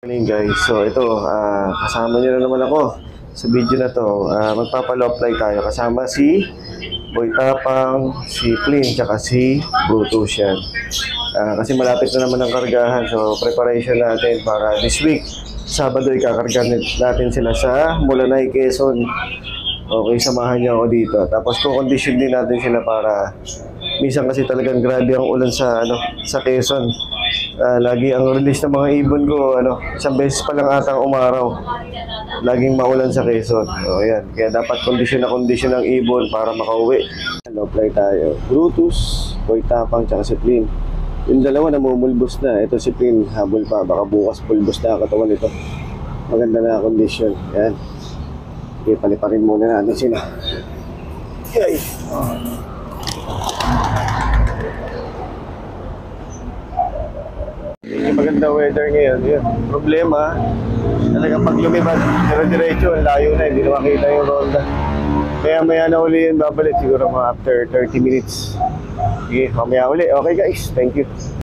Morning guys, so ito, kasama niyo na naman ako sa video na to. Magpapalow fly tayo kasama si Boy Tapang, si Flynn, tsaka si Brutus yan. Kasi malapit na naman ang kargahan, so preparation natin para this week, Sabado, ikakarga natin sila sa Mulanay, Quezon. Okay, samahan niyo ako dito. Tapos kukondisyon din natin sila para minsan kasi talagang grabe ang ulan sa Quezon. Lagi ang release ng mga ibon ko, isang beses pa lang atang umaraw. Laging maulan sa Quezon. So, ayan. Kaya dapat kondisyon na kondisyon ng ibon para makauwi. Low fly tayo. Brutus, Boy Tapang, tsaka si Flynn. Yung dalawa namumulbos na. Ito si Flynn, habol pa. Baka bukas pulbos na ang katawan nito. Maganda na kondisyon. Ayan. Okay, paliparin muna natin sila. Okay. Yung maganda weather ngayon, yun. Problema, talagang pag lumibad, dire-diretso, ang layo na, hindi na makita yung ronda. Kaya maya na uli yun, babalik siguro mga after 30 minutes. Sige, mamaya uli. Okay guys, thank you.